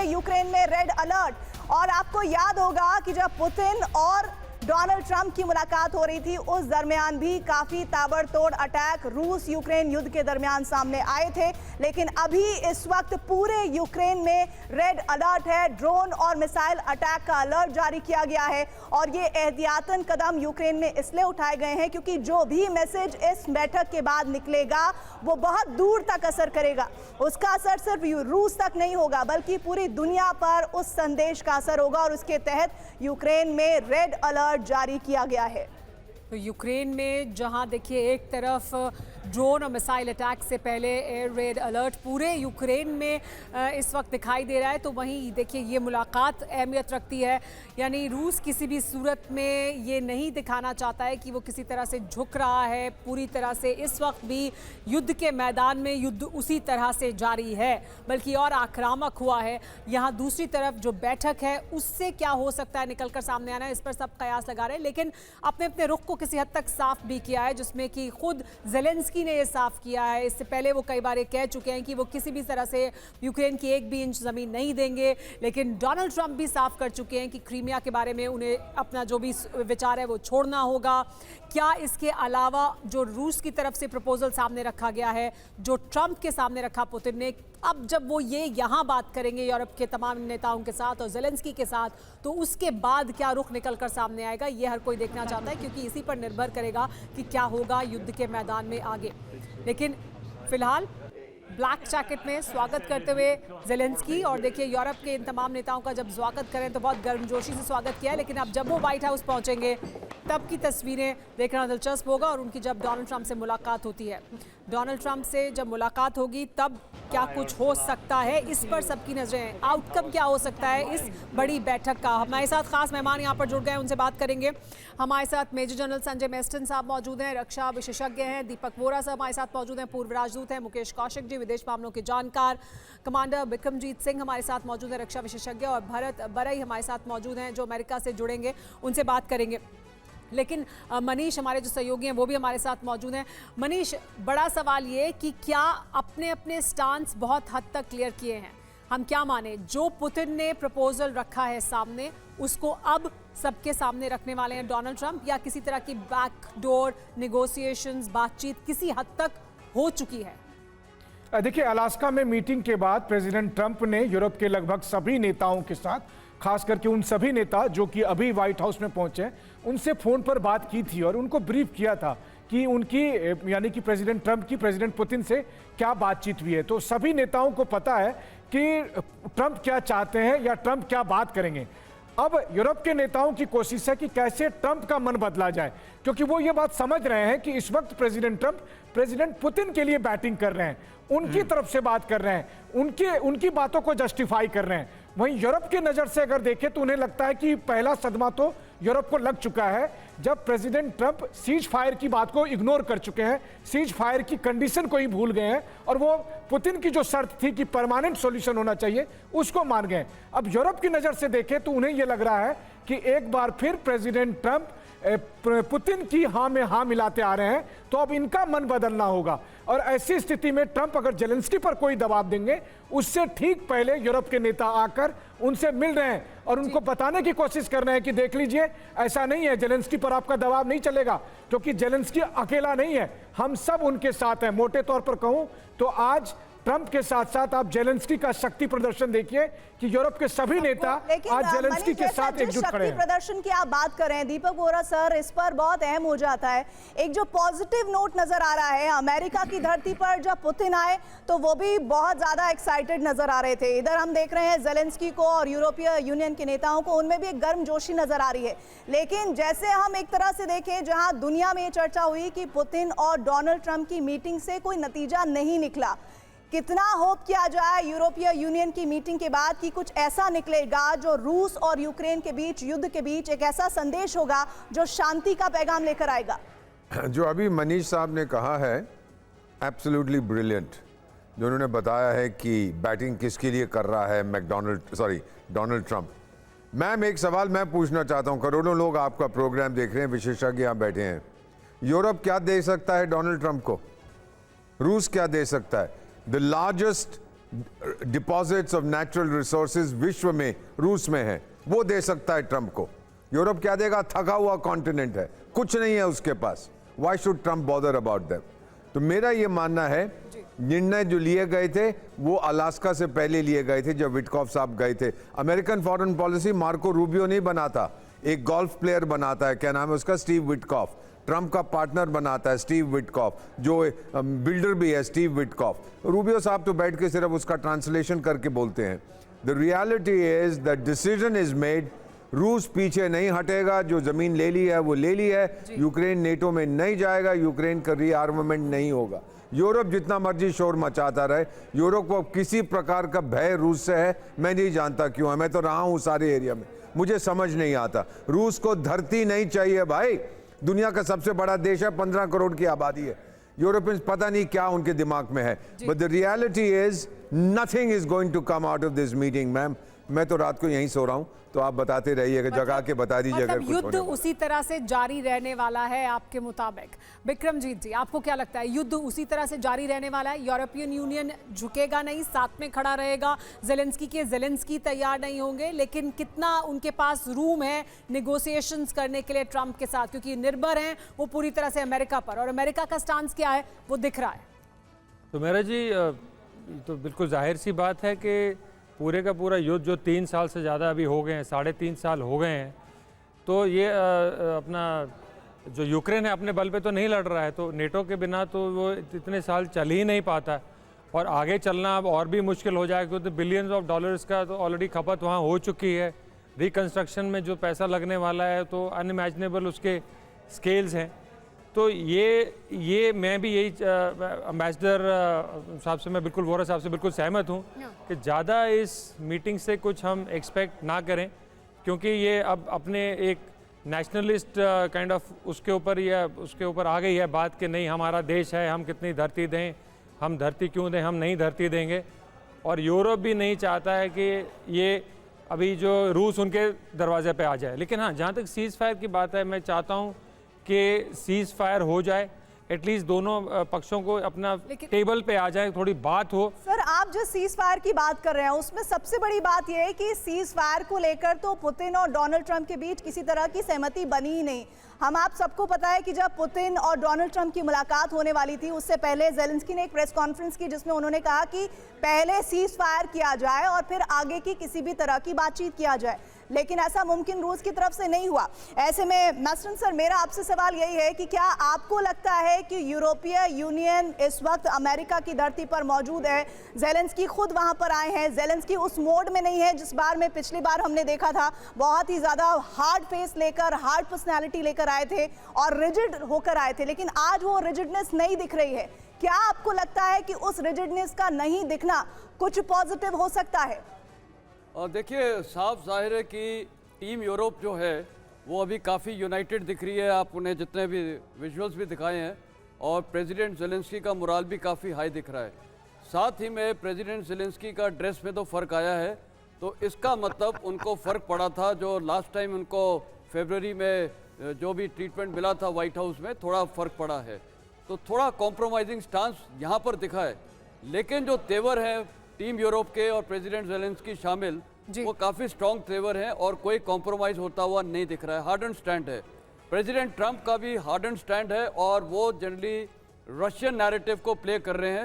Ukraine में red alert. और आपको याद होगा कि जब पुतिन और डोनाल्ड ट्रंप की मुलाकात हो रही थी उस दरमियान भी काफी ताबड़तोड़ अटैक रूस यूक्रेन युद्ध के दरमियान सामने आए थे। लेकिन अभी इस वक्त पूरे यूक्रेन में रेड अलर्ट है, ड्रोन और मिसाइल अटैक का अलर्ट जारी किया गया है। और ये एहतियातन कदम यूक्रेन में इसलिए उठाए गए हैं क्योंकि जो भी मैसेज इस बैठक के बाद निकलेगा वो बहुत दूर तक असर करेगा। उसका असर सिर्फ रूस तक नहीं होगा बल्कि पूरी दुनिया पर उस संदेश का असर होगा और उसके तहत यूक्रेन में रेड अलर्ट जारी किया गया है। तो यूक्रेन में जहां देखिए एक तरफ ड्रोन और मिसाइल अटैक से पहले एयर रेड अलर्ट पूरे यूक्रेन में इस वक्त दिखाई दे रहा है, तो वहीं देखिए ये मुलाकात अहमियत रखती है। यानी रूस किसी भी सूरत में ये नहीं दिखाना चाहता है कि वो किसी तरह से झुक रहा है। पूरी तरह से इस वक्त भी युद्ध के मैदान में युद्ध उसी तरह से जारी है, बल्कि और आक्रामक हुआ है। यहाँ दूसरी तरफ जो बैठक है उससे क्या हो सकता है निकलकर सामने आना है, इस पर सब कयास लगा रहे हैं। लेकिन अपने अपने रुख को किसी हद तक साफ भी किया है, जिसमें कि खुद ज़ेलेंस्की ने ये साफ किया है। इससे पहले वो कई बार ये कह चुके हैं कि वो किसी भी तरह से यूक्रेन की एक भी इंच ज़मीन नहीं देंगे। लेकिन डोनाल्ड ट्रंप भी साफ कर चुके हैं कि क्रीमिया के बारे में उन्हें अपना जो भी विचार है वो छोड़ना होगा। क्या इसके अलावा जो रूस की तरफ से प्रपोजल सामने रखा गया है, जो ट्रंप के सामने रखा पुतिन ने, अब जब वो ये यहाँ बात करेंगे यूरोप के तमाम नेताओं के साथ और ज़ेलेंस्की के साथ, तो उसके बाद क्या रुख निकलकर सामने आएगा ये हर कोई देखना चाहता है, क्योंकि इसी पर निर्भर करेगा कि क्या होगा युद्ध के मैदान में आगे। लेकिन फिलहाल ब्लैक जैकेट में स्वागत करते हुए ज़ेलेंस्की, और देखिए यूरोप के इन तमाम नेताओं का जब स्वागत करें तो बहुत गर्मजोशी से स्वागत किया है। लेकिन अब जब वो व्हाइट हाउस पहुंचेंगे तब की तस्वीरें देखना दिलचस्प होगा, और उनकी जब डोनाल्ड ट्रंप से मुलाकात होती है, डोनाल्ड ट्रंप से जब मुलाकात होगी तब क्या कुछ हो सकता है, इस पर सबकी नजरें हैं। आउटकम क्या हो सकता है इस बड़ी बैठक का। हमारे साथ खास मेहमान यहाँ पर जुड़ गए हैं, उनसे बात करेंगे। हमारे साथ मेजर जनरल संजय मेस्टन साहब मौजूद हैं, रक्षा विशेषज्ञ हैं। दीपक वोरा साहब हमारे साथ मौजूद हैं, पूर्व राजदूत हैं। मुकेश कौशिक जी, विदेश मामलों के जानकार। कमांडर बिक्रमजीत सिंह हमारे साथ मौजूद हैं, रक्षा विशेषज्ञ। और भरत बरई हमारे साथ मौजूद हैं, जो अमेरिका से जुड़ेंगे, उनसे बात करेंगे। लेकिन मनीष हमारे जो सहयोगी हैं वो भी हमारे साथ मौजूद हैं। मनीष, बड़ा सवाल ये कि क्या अपने अपने स्टांस बहुत हद तक क्लियर किए हैं? हम क्या माने, जो पुतिन ने प्रपोजल रखा है सामने उसको अब सबके सामने रखने वाले हैं डोनाल्ड ट्रंप, या किसी तरह की बैकडोर नेगोशिएशंस, बातचीत किसी हद तक हो चुकी है? देखिए, अलास्का में मीटिंग के बाद प्रेसिडेंट ट्रंप ने यूरोप के लगभग सभी नेताओं के साथ, खास करके उन सभी नेता जो कि अभी व्हाइट हाउस में पहुंचे, उनसे फोन पर बात की थी और उनको ब्रीफ किया था कि उनकी, यानी कि प्रेसिडेंट ट्रंप की प्रेसिडेंट पुतिन से क्या बातचीत हुई है। तो सभी नेताओं को पता है कि ट्रंप क्या चाहते हैं या ट्रंप क्या बात करेंगे। अब यूरोप के नेताओं की कोशिश है कि कैसे ट्रंप का मन बदला जाए, क्योंकि वो ये बात समझ रहे हैं कि इस वक्त प्रेसिडेंट ट्रंप प्रेसिडेंट पुतिन के लिए बैटिंग कर रहे हैं, उनकी तरफ से बात कर रहे हैं, उनकी बातों को जस्टिफाई कर रहे हैं। वहीं यूरोप की नज़र से अगर देखें तो उन्हें लगता है कि पहला सदमा तो यूरोप को लग चुका है, जब प्रेसिडेंट ट्रंप सीज फायर की बात को इग्नोर कर चुके हैं, सीज फायर की कंडीशन को ही भूल गए हैं, और वो पुतिन की जो शर्त थी कि परमानेंट सॉल्यूशन होना चाहिए उसको मान गए। अब यूरोप की नज़र से देखें तो उन्हें यह लग रहा है कि एक बार फिर प्रेसिडेंट ट्रंप पुतिन की हाँ में हाँ मिलाते आ रहे हैं, तो अब इनका मन बदलना होगा। और ऐसी स्थिति में ट्रंप अगर ज़ेलेंस्की पर कोई दबाव देंगे, उससे ठीक पहले यूरोप के नेता आकर उनसे मिल रहे हैं और उनको बताने की कोशिश कर रहे हैं कि देख लीजिए, ऐसा नहीं है, ज़ेलेंस्की पर आपका दबाव नहीं चलेगा, क्योंकि ज़ेलेंस्की अकेला नहीं है, हम सब उनके साथ हैं। मोटे तौर पर कहूं तो आज ट्रंप के साथ साथ आप ज़ेलेंस्की का शक्ति प्रदर्शन देखिए कि यूरोप के सभी नेता आज ज़ेलेंस्की के साथ एकजुट खड़े हैं। प्रदर्शन की आप बात कर रहे हैं दीपक वोरा सर, इस पर बहुत अहम हो जाता है। एक जो पॉजिटिव नोट नजर आ रहा है, अमेरिका की धरती पर जब पुतिन आए तो वो भी बहुत ज्यादा एक्साइटेड नजर आ रहे थे। इधर हम देख रहे हैं ज़ेलेंस्की को और यूरोपीय यूनियन के नेताओं को, उनमें भी एक गर्मजोशी नजर आ रही है। लेकिन जैसे हम एक तरह से देखें, जहां दुनिया में चर्चा हुई कि पुतिन और डोनाल्ड ट्रंप की मीटिंग से कोई नतीजा नहीं निकला, कितना होप किया जाए यूरोपीय यूनियन की मीटिंग के बाद कि कुछ ऐसा निकलेगा जो रूस और यूक्रेन के बीच, युद्ध के बीच एक ऐसा संदेश होगा जो शांति का पैगाम लेकर आएगा? जो अभी मनीष साहब ने कहा है एब्सोल्युटली ब्रिलियंट, जो उन्होंने बताया है कि बैटिंग किसके लिए कर रहा है डोनाल्ड ट्रंप। मैम, एक सवाल मैं पूछना चाहता हूं, करोड़ों लोग आपका प्रोग्राम देख रहे हैं, विशेषज्ञ यहाँ बैठे हैं। यूरोप क्या दे सकता है डोनाल्ड ट्रंप को? रूस क्या दे सकता है? The largest deposits of natural resources विश्व में रूस में है, वो दे सकता है ट्रंप को। यूरोप क्या देगा? थका हुआ कॉन्टिनेंट है, कुछ नहीं है उसके पास। Why should Trump bother about that? तो मेरा ये मानना है निर्णय जो लिए गए थे वो अलास्का से पहले लिए गए थे, जब विटकॉफ साहब गए थे। American foreign policy Marco Rubio नहीं बनाता, एक गोल्फ प्लेयर बनाता है, क्या नाम है उसका, स्टीव विटकॉफ। ट्रंप का पार्टनर बनाता है स्टीव विटकॉफ, जो बिल्डर भी है स्टीव विटकॉफ। रूबियो साहब तो बैठ के सिर्फ उसका ट्रांसलेशन करके बोलते हैं। The reality is the decision is made, रूस पीछे नहीं हटेगा, जो जमीन ले ली है वो ले ली है। यूक्रेन नेटो में नहीं जाएगा, यूक्रेन का रीआर्मामेंट नहीं होगा। यूरोप जितना मर्जी शोर मचाता रहे, यूरोप को किसी प्रकार का भय रूस से है, मैं नहीं जानता क्यों है। मैं तो रहा हूं सारे एरिया में, मुझे समझ नहीं आता। रूस को धरती नहीं चाहिए भाई, दुनिया का सबसे बड़ा देश है, 15 करोड़ की आबादी है। यूरोपियंस पता नहीं क्या उनके दिमाग में है, but the reality is nothing is going to come out of this meeting. Ma'am मैं तो रात को यहीं सो रहा हूं, तो आप बताते रहिएगा, जगा के बता दीजिएगा। मतलब युद्ध उसी तरह से जारी रहने वाला है आपके मुताबिक? बिक्रमजीत जी, आपको क्या लगता है, युद्ध उसी तरह से जारी रहने वाला है? यूरोपियन यूनियन झुकेगा नहीं, साथ में खड़ा रहेगा? जेलेंस्की तैयार नहीं होंगे, लेकिन कितना उनके पास रूम है नेगोशिएशंस करने के लिए ट्रंप के साथ, क्योंकि निर्भर हैं वो पूरी तरह से अमेरिका पर, और अमेरिका का स्टांस क्या है वो दिख रहा है। तो मेरा जी तो बिल्कुल जाहिर सी बात है कि पूरे का पूरा युद्ध जो 3 साल से ज़्यादा अभी हो गए हैं, 3.5 साल हो गए हैं, तो ये अपना जो यूक्रेन है अपने बल पे तो नहीं लड़ रहा है, तो नेटो के बिना तो वो इतने साल चल ही नहीं पाता, और आगे चलना अब और भी मुश्किल हो जाएगा, क्योंकि बिलियंस ऑफ डॉलर्स का तो ऑलरेडी खपत वहाँ हो चुकी है। रिकन्स्ट्रक्शन में जो पैसा लगने वाला है तो अनइमेजिनेबल उसके स्केल्स हैं। तो ये मैं भी यही एम्बेसडर साहब से, मैं बिल्कुल वोरा साहब से बिल्कुल सहमत हूँ कि ज़्यादा इस मीटिंग से कुछ हम एक्सपेक्ट ना करें, क्योंकि ये अब अपने एक नेशनलिस्ट काइंड ऑफ उसके ऊपर आ गई है बात कि नहीं हमारा देश है, हम कितनी धरती दें, हम धरती क्यों दें, हम नहीं धरती देंगे। और यूरोप भी नहीं चाहता है कि ये अभी जो रूस उनके दरवाजे पे आ जाए। लेकिन हाँ, जहाँ तक सीज़ फायर की बात है, मैं चाहता हूँ कि सीज़ फायर हो जाए, एटलीस्ट दोनों पक्षों को अपना टेबल पे आ जाए, थोड़ी बात हो। सर, आप जो सीज फायर की बात कर रहे हैं उसमें सबसे बड़ी बात यह है कि सीज फायर को लेकर तो पुतिन और डोनाल्ड ट्रंप के बीच किसी तरह की सहमति बनी ही नहीं। आप सबको पता है कि जब पुतिन और डोनाल्ड ट्रंप की मुलाकात होने वाली थी, उससे पहले जेलेंस्की ने एक प्रेस कॉन्फ्रेंस की जिसमें उन्होंने कहा कि पहले सीज फायर किया जाए और फिर आगे की किसी भी तरह की बातचीत किया जाए, लेकिन ऐसा मुमकिन रूस की तरफ से नहीं हुआ। ऐसे में मसरन सर, मेरा आपसे सवाल यही है कि क्या आपको लगता है कि यूरोपीय यूनियन इस वक्त अमेरिका की धरती पर मौजूद है? जेलेंस्की खुद वहां पर आए हैं, जेलेंस्की उस मोड में नहीं है जिस बार में पिछली बार हमने देखा था, बहुत ही ज्यादा हार्ड फेस लेकर, हार्ड पर्सनैलिटी लेकर आए थे और रिजिड होकर आए थे, लेकिन आज वो रिजिडनेस नहीं दिख रही है। क्या आपको लगता है कि उस रिजिडनेस का नहीं दिखना कुछ पॉजिटिव हो सकता है? देखिए, साफ जाहिर है कि टीम यूरोप जो है वो अभी काफ़ी यूनाइटेड दिख रही है। आप उन्हें जितने भी विजुअल्स भी दिखाए हैं, और प्रेसिडेंट जेलेंस्की का मोराल भी काफ़ी हाई दिख रहा है। साथ ही में प्रेसिडेंट जेलेंस्की का ड्रेस में तो फ़र्क आया है, तो इसका मतलब उनको फ़र्क पड़ा था। जो लास्ट टाइम उनको फरवरी में जो भी ट्रीटमेंट मिला था व्हाइट हाउस में, थोड़ा फ़र्क पड़ा है, तो थोड़ा कॉम्प्रोमाइजिंग स्टांस यहाँ पर दिखा है। लेकिन जो तेवर है टीम यूरोप के और प्रेसिडेंट जेलेंस्की शामिल, वो काफ़ी स्ट्रॉन्ग तेवर हैं और कोई कॉम्प्रोमाइज़ होता हुआ नहीं दिख रहा है। हार्ड एंड स्टैंड है। प्रेसिडेंट ट्रंप का भी हार्ड एंड स्टैंड है, और वो जनरली रशियन नैरेटिव को प्ले कर रहे हैं।